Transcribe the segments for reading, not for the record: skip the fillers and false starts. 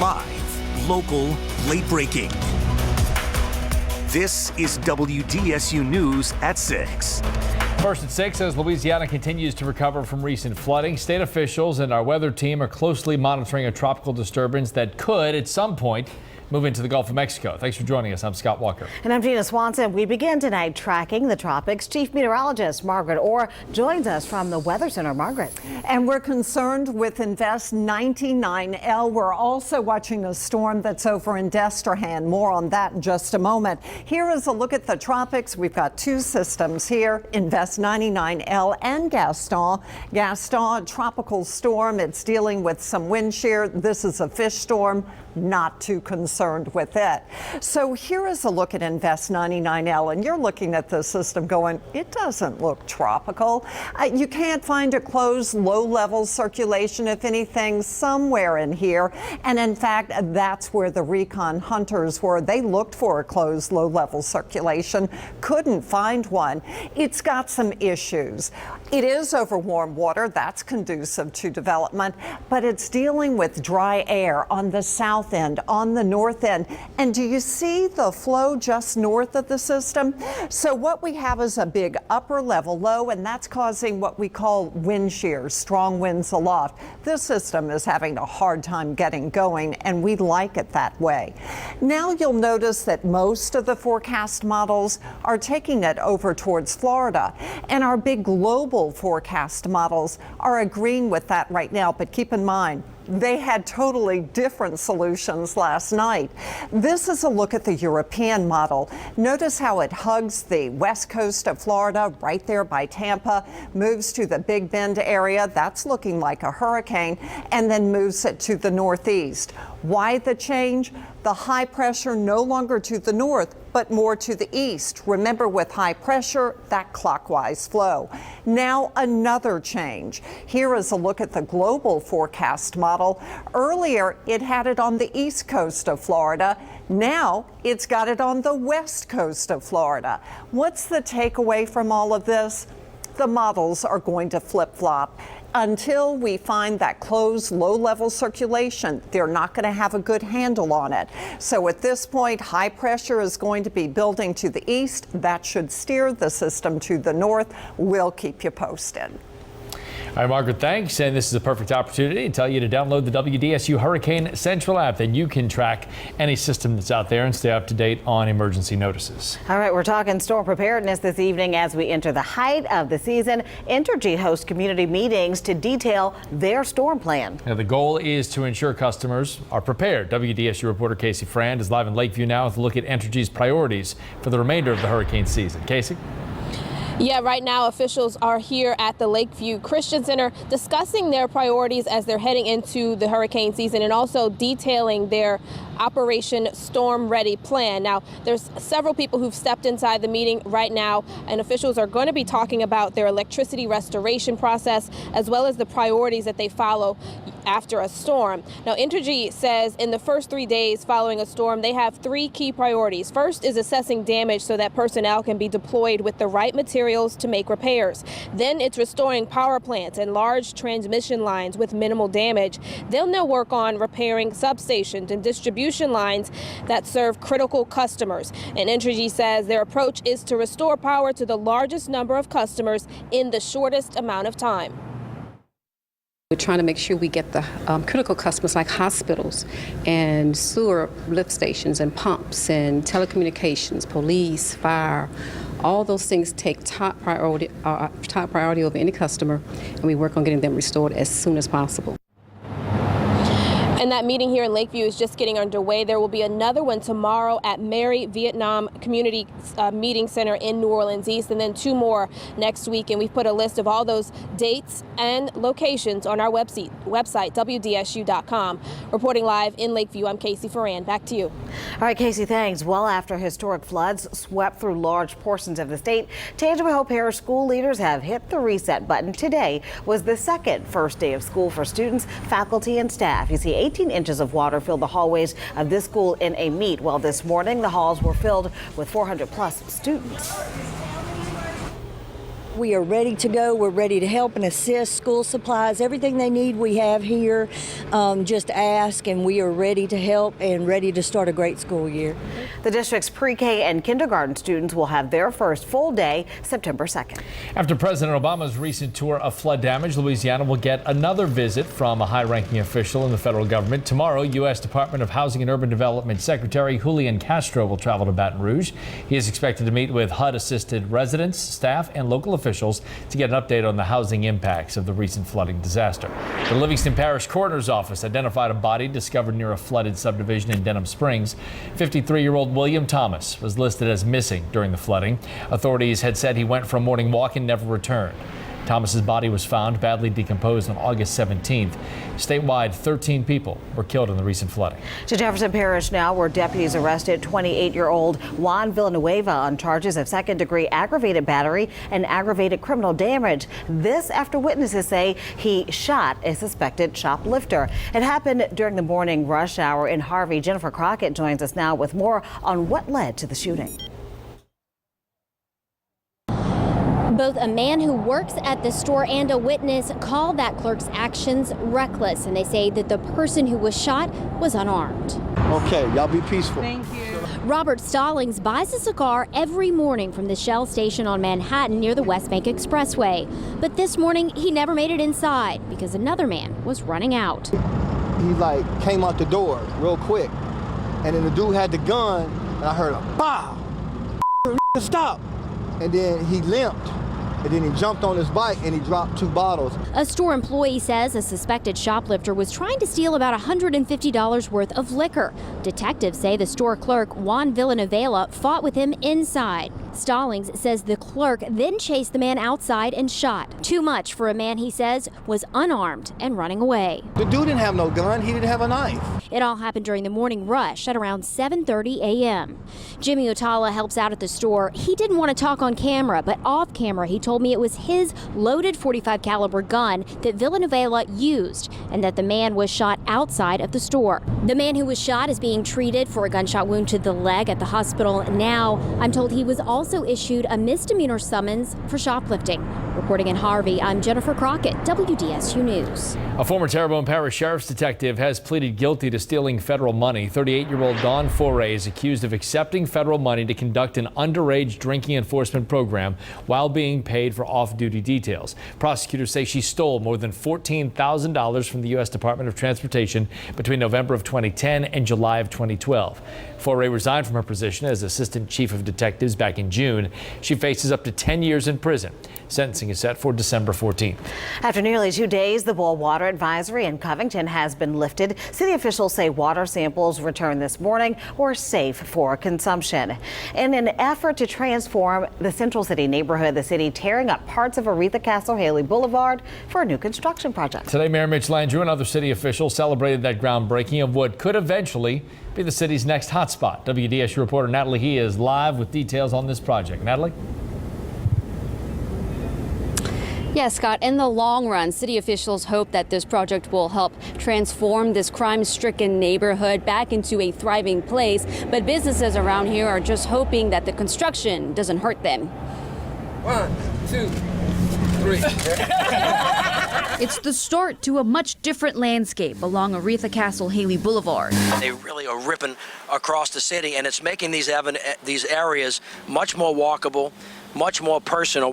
Live, local, late breaking. This is WDSU News at 6. First at 6, as Louisiana continues to recover from recent flooding, state officials and our weather team are closely monitoring a tropical disturbance that could, at some point, move into the Gulf of Mexico. Thanks for joining us. I'm Scott Walker. And I'm Gina Swanson. We begin tonight tracking the tropics. Chief Meteorologist Margaret Orr joins us from the Weather Center. Margaret. And we're concerned with Invest 99L. We're also watching a storm that's over in Destrehan. More on that in just a moment. Here is a look at the tropics. We've got two systems here, Invest 99L and Gaston. Gaston, a tropical storm. It's dealing with some wind shear. This is a fish storm. Not too concerned with it. So here is a look at Invest 99L, and you're looking at the system going, it doesn't look tropical. You can't find a closed low-level circulation, if anything, somewhere in here. And in fact, that's where the recon hunters were. They looked for a closed low-level circulation, couldn't find one. It's got some issues. It is over warm water. That's conducive to development, but it's dealing with dry air on the south end, on the north end. And do you see the flow just north of the system? So what we have is a big upper level low, and that's causing what we call wind shear, strong winds aloft. This system is having a hard time getting going, and we like it that way. Now you'll notice that most of the forecast models are taking it over towards Florida, and our big global forecast models are agreeing with that right now. But keep in mind, they had totally different solutions last night. This is a look at the European model. Notice how it hugs the west coast of Florida, right there by Tampa, moves to the Big Bend area. That's looking like a hurricane, and then moves it to the northeast. Why the change? The high pressure no longer to the north, but more to the east. Remember, with high pressure, that clockwise flow. Now another change. Here is a look at the global forecast model. Earlier, it had it on the east coast of Florida. Now it's got it on the west coast of Florida. What's the takeaway from all of this? The models are going to flip-flop. Until we find that closed low-level circulation, they're not going to have a good handle on it. So at this point, high pressure is going to be building to the east. That should steer the system to the north. We'll keep you posted. All right, Margaret, thanks. And this is a perfect opportunity to tell you to download the WDSU Hurricane Central app. Then you can track any system that's out there and stay up to date on emergency notices. All right, we're talking storm preparedness this evening as we enter the height of the season. Entergy hosts community meetings to detail their storm plan. Now, the goal is to ensure customers are prepared. WDSU reporter Casey Frand is live in Lakeview now with a look at Entergy's priorities for the remainder of the hurricane season. Casey? Yeah, right now officials are here at the Lakeview Christian Center discussing their priorities as they're heading into the hurricane season and also detailing their Operation Storm Ready plan. Now, there's several people who've stepped inside the meeting right now, and officials are going to be talking about their electricity restoration process as well as the priorities that they follow after a storm. Now, Entergy says in the first 3 days following a storm, they have three key priorities. First is assessing damage so that personnel can be deployed with the right materials to make repairs. Then it's restoring power plants and large transmission lines with minimal damage. They'll now work on repairing substations and distribution lines that serve critical customers. And Entergy says their approach is to restore power to the largest number of customers in the shortest amount of time. We're trying to make sure we get the critical customers like hospitals and sewer lift stations and pumps and telecommunications, police, fire. All those things take top priority over any customer, and we work on getting them restored as soon as possible. And that meeting here in Lakeview is just getting underway. There will be another one tomorrow at Mary Vietnam Community Meeting Center in New Orleans East, and then two more next week. And we've put a list of all those dates and locations on our website, WDSU.com. Reporting live in Lakeview, I'm Casey Ferran. Back to you. All right, Casey, thanks. Well, after historic floods swept through large portions of the state, Tangipahoa Hope Parish school leaders have hit the reset button. Today was the second first day of school for students, faculty, and staff. You see 18 inches of water filled the hallways of this school in a meet. Well, this morning the halls were filled with 400 plus students. We are ready to go. We're ready to help and assist. School supplies, everything they need we have here. Just ask, and we are ready to help and ready to start a great school year. The district's pre-K and kindergarten students will have their first full day September 2nd. After President Obama's recent tour of flood damage, Louisiana will get another visit from a high-ranking official in the federal government. Tomorrow, U.S. Department of Housing and Urban Development Secretary Julian Castro will travel to Baton Rouge. He is expected to meet with HUD-assisted residents, staff, and local officials to get an update on the housing impacts of the recent flooding disaster. The Livingston Parish Coroner's Office identified a body discovered near a flooded subdivision in Denham Springs. 53-year-old William Thomas was listed as missing during the flooding. Authorities had said he went for a morning walk and never returned. Thomas's body was found badly decomposed on August 17th. Statewide, 13 people were killed in the recent flooding. To Jefferson Parish now, where deputies arrested 28-year-old Juan Villanueva on charges of second-degree aggravated battery and aggravated criminal damage. This after witnesses say he shot a suspected shoplifter. It happened during the morning rush hour in Harvey. Jennifer Crockett joins us now with more on what led to the shooting. Both a man who works at the store and a witness call that clerk's actions reckless, and they say that the person who was shot was unarmed. Okay, y'all be peaceful. Thank you. Robert Stallings buys a cigar every morning from the Shell station on Manhattan near the West Bank Expressway. But this morning, he never made it inside because another man was running out. He came out the door real quick, and then the dude had the gun, and I heard a pow, stop, and then he limped. And then he jumped on his bike and he dropped 2 bottles. A store employee says a suspected shoplifter was trying to steal about $150 worth of liquor. Detectives say the store clerk, Juan Villanueva, fought with him inside. Stallings says the clerk then chased the man outside and shot. Too much for a man he says was unarmed and running away. The dude didn't have no gun, he didn't have a knife. It all happened during the morning rush at around 7:30 a.m. Jimmy Otala helps out at the store. He didn't want to talk on camera, but off camera he told me it was his loaded .45 caliber gun that Villanueva used and that the man was shot outside of the store. The man who was shot is being treated for a gunshot wound to the leg at the hospital. Now, I'm told he was also issued a misdemeanor summons for shoplifting. Reporting in Harvey, I'm Jennifer Crockett, WDSU News. A former Terrebonne Parish Sheriff's detective has pleaded guilty to stealing federal money. 38-year-old Dawn Foray is accused of accepting federal money to conduct an underage drinking enforcement program while being paid for off-duty details. Prosecutors say she stole more than $14,000 from the U.S. Department of Transportation between November of 2010 and July of 2012. Foray resigned from her position as Assistant Chief of Detectives back in June. She faces up to 10 years in prison. Sentencing is set for December 14th. After nearly 2 days, the boil water advisory in Covington has been lifted. City officials say water samples returned this morning were safe for consumption. In an effort to transform the Central City neighborhood, the city tearing up parts of Aretha Castle Haley Boulevard for a new construction project. Today, Mayor Mitch Landrieu and other city officials celebrated that groundbreaking of what could eventually be the city's next hotspot. WDSU reporter Natalie He is live with details on this project. Natalie? Yes, Scott, in the long run, city officials hope that this project will help transform this crime-stricken neighborhood back into a thriving place. But businesses around here are just hoping that the construction doesn't hurt them. 1, 2, 3. It's the start to a much different landscape along Aretha Castle Haley Boulevard. They really are ripping across the city, and it's making these areas much more walkable, much more personal.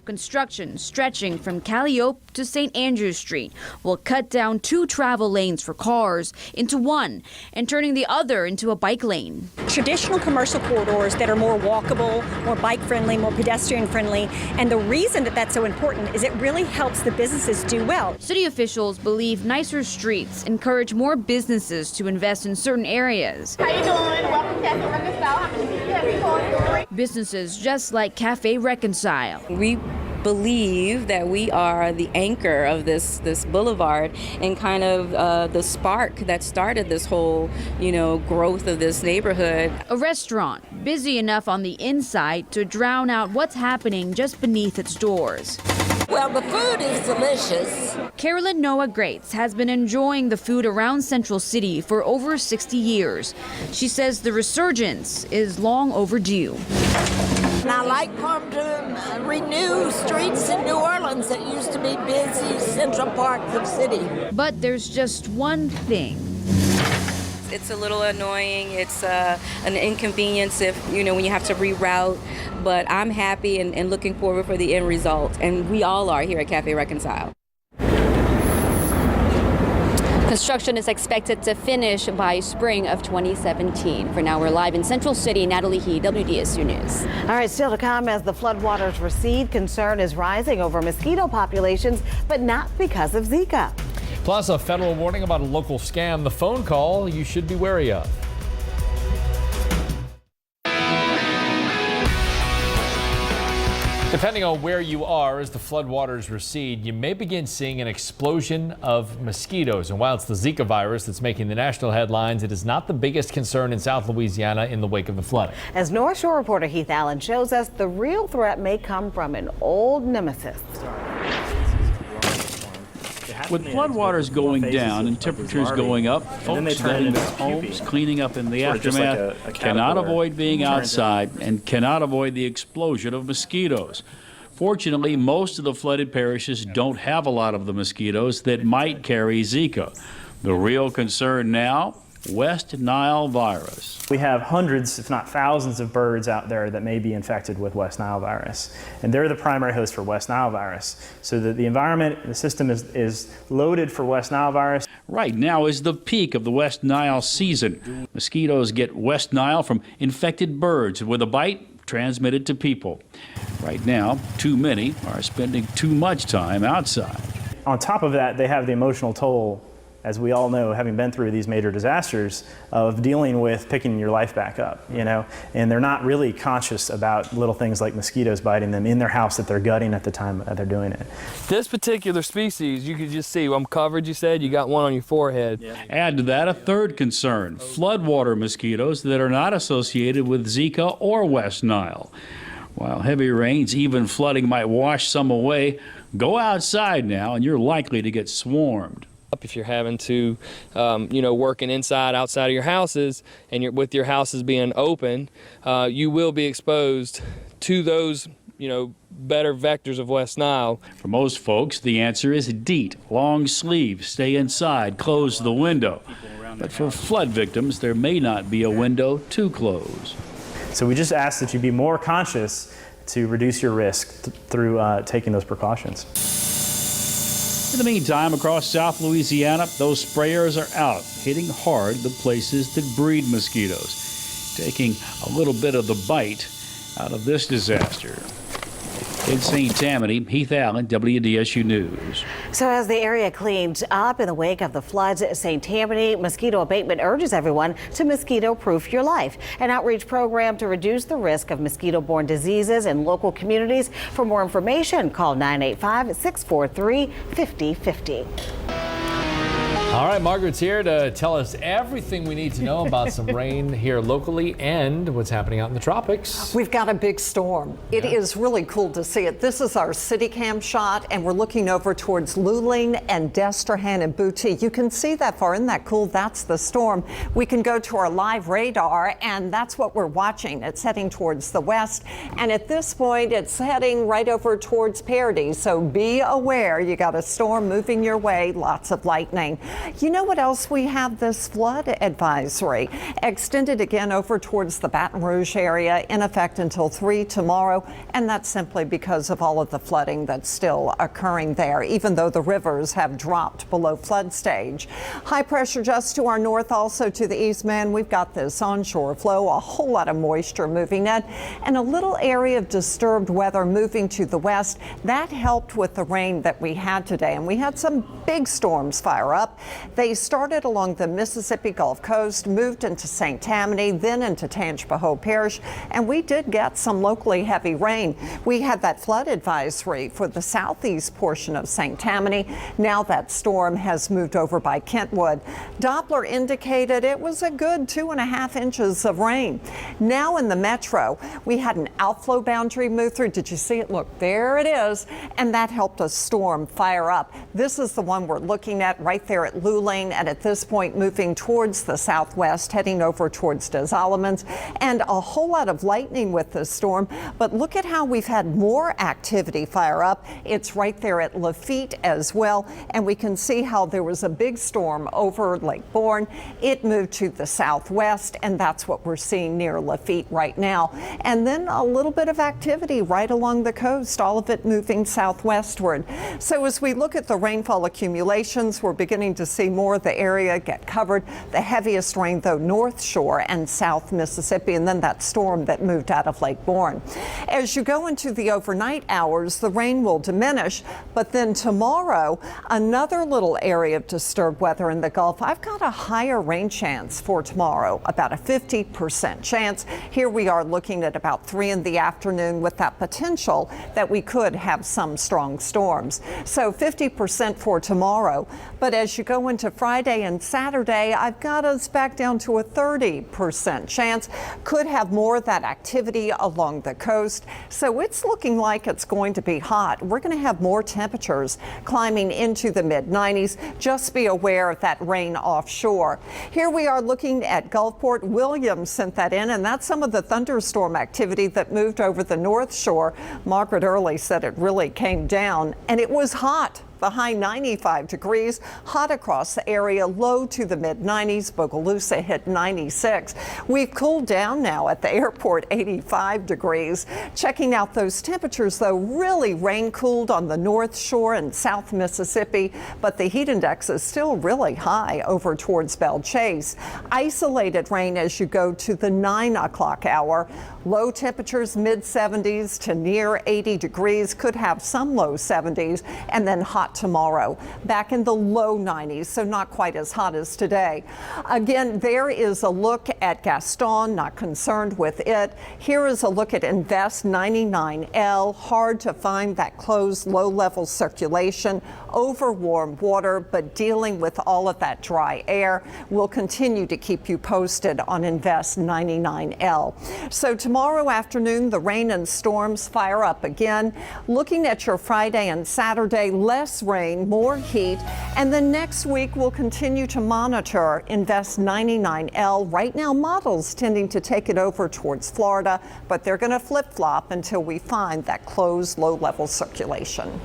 Construction stretching from Calliope to St. Andrews Street will cut down 2 travel lanes for cars into 1 and turning the other into a bike lane. Traditional commercial corridors that are more walkable, more bike friendly, more pedestrian friendly. And the reason that that's so important is it really helps the businesses do well. City officials believe nicer streets encourage more businesses to invest in certain areas. How you doing? Welcome to Cafe Reconcile. How many people have you for? Businesses just like Cafe Reconcile. We believe that we are the anchor of this boulevard and kind of the spark that started this whole, growth of this neighborhood. A restaurant busy enough on the inside to drown out what's happening just beneath its doors. Well, the food is delicious. Carolyn Noah Grates has been enjoying the food around Central City for over 60 years. She says the resurgence is long overdue. And I like for them to renew streets in New Orleans that used to be busy central parts of city. But there's just one thing. It's a little annoying. It's an inconvenience if, when you have to reroute. But I'm happy and looking forward for the end result. And we all are here at Cafe Reconcile. Construction is expected to finish by spring of 2017. For now, we're live in Central City. Natalie He, WDSU News. All right, still to come as the floodwaters recede, concern is rising over mosquito populations, but not because of Zika. Plus, a federal warning about a local scam, the phone call you should be wary of. Depending on where you are as the floodwaters recede, you may begin seeing an explosion of mosquitoes. And while it's the Zika virus that's making the national headlines, it is not the biggest concern in South Louisiana in the wake of the flooding. As North Shore reporter Heath Allen shows us, the real threat may come from an old nemesis. With floodwaters going down and temperatures going up, folks getting their homes, cleaning up in the aftermath, cannot avoid being outside and cannot avoid the explosion of mosquitoes. Fortunately, most of the flooded parishes don't have a lot of the mosquitoes that might carry Zika. The real concern now, West Nile virus. We have hundreds, if not thousands, of birds out there that may be infected with West Nile virus. And they're the primary host for West Nile virus. So that the environment, the system is loaded for West Nile virus. Right now is the peak of the West Nile season. Mosquitoes get West Nile from infected birds with a bite transmitted to people. Right now, too many are spending too much time outside. On top of that, they have the emotional toll, as we all know, having been through these major disasters, of dealing with picking your life back up, and they're not really conscious about little things like mosquitoes biting them in their house that they're gutting at the time that they're doing it. This particular species, you can just see, I'm covered, you said, you got one on your forehead. Yeah. Add to that a third concern, floodwater mosquitoes that are not associated with Zika or West Nile. While heavy rains, even flooding might wash some away, go outside now and you're likely to get swarmed. If you're having to, working outside of your houses, and with your houses being open, you will be exposed to those, better vectors of West Nile. For most folks, the answer is DEET, long sleeves, stay inside, close the window. But for flood victims, there may not be a window to close. So we just ask that you be more conscious to reduce your risk through taking those precautions. In the meantime, across South Louisiana, those sprayers are out, hitting hard the places that breed mosquitoes, taking a little bit of the bite out of this disaster. In St. Tammany, Heath Allen, WDSU News. So as the area cleans up in the wake of the floods at St. Tammany, Mosquito Abatement urges everyone to mosquito-proof your life, an outreach program to reduce the risk of mosquito-borne diseases in local communities. For more information, call 985-643-5050. All right, Margaret's here to tell us everything we need to know about some rain here locally and what's happening out in the tropics. We've got a big storm. It is really cool to see it. This is our city cam shot, and we're looking over towards Luling and Destrehan and Booty. You can see that far. Isn't that cool? That's the storm. We can go to our live radar, and that's what we're watching. It's heading towards the west, and at this point, it's heading right over towards Paradis. So be aware. You got a storm moving your way. Lots of lightning. You know what else we have? This flood advisory extended again over towards the Baton Rouge area, in effect until 3 tomorrow, and that's simply because of all of the flooding that's still occurring there, even though the rivers have dropped below flood stage. High pressure just to our north, also to the east, man. We've got this onshore flow, a whole lot of moisture moving in, and a little area of disturbed weather moving to the west. That helped with the rain that we had today, and we had some big storms fire up. They started along the Mississippi Gulf Coast, moved into St. Tammany, then into Tangipahoa Parish, and we did get some locally heavy rain. We had that flood advisory for the southeast portion of St. Tammany. Now that storm has moved over by Kentwood. Doppler indicated it was a good 2.5 inches of rain. Now in the metro, we had an outflow boundary move through. Did you see it? Look, there it is. And that helped a storm fire up. This is the one we're looking at right there at Luling, and at this point moving towards the southwest, heading over towards Des Allemands, and a whole lot of lightning with this storm. But look at how we've had more activity fire up. It's right there at Lafitte as well, and we can see how there was a big storm over Lake Borgne. It moved to the southwest, and that's what we're seeing near Lafitte right now. And then a little bit of activity right along the coast, all of it moving southwestward. So as we look at the rainfall accumulations, we're beginning to see more of the area get covered. The heaviest rain, though, North Shore and South Mississippi, and then that storm that moved out of Lake Borgne. As you go into the overnight hours, the rain will diminish, but then tomorrow, another little area of disturbed weather in the Gulf. I've got a higher rain chance for tomorrow, about a 50% chance. Here we are looking at about 3 in the afternoon with that potential that we could have some strong storms. So 50% for tomorrow. But as you go into Friday and Saturday, I've got us back down to a 30% chance. Could have more of that activity along the coast. So it's looking like it's going to be hot. We're going to have more temperatures climbing into the mid-90s. Just be aware of that rain offshore. Here we are looking at Gulfport. Williams sent that in, and that's some of the thunderstorm activity that moved over the North Shore. Margaret Early said it really came down, and it was hot. The high 95 degrees, hot across the area, low to the mid-90s. Bogalusa hit 96. We've cooled down now at the airport, 85 degrees. Checking out those temperatures, though, really rain cooled on the North Shore and South Mississippi, but the heat index is still really high over towards Belle Chase. Isolated rain as you go to the 9 o'clock hour. Low temperatures, mid-70s to near 80 degrees. Could have some low 70s, and then hot tomorrow, back in the low 90s, so not quite as hot as today. Again, there is a look at Gaston, not concerned with it. Here is a look at Invest 99L. Hard to find that closed low-level circulation over warm water, but dealing with all of that dry air. We'll continue to keep you posted on Invest 99L. So tomorrow afternoon, the rain and storms fire up again. Looking at your Friday and Saturday, less rain, more heat, and then next week we'll continue to monitor Invest 99L. Right now, models tending to take it over towards Florida, but they're going to flip-flop until we find that closed low-level circulation.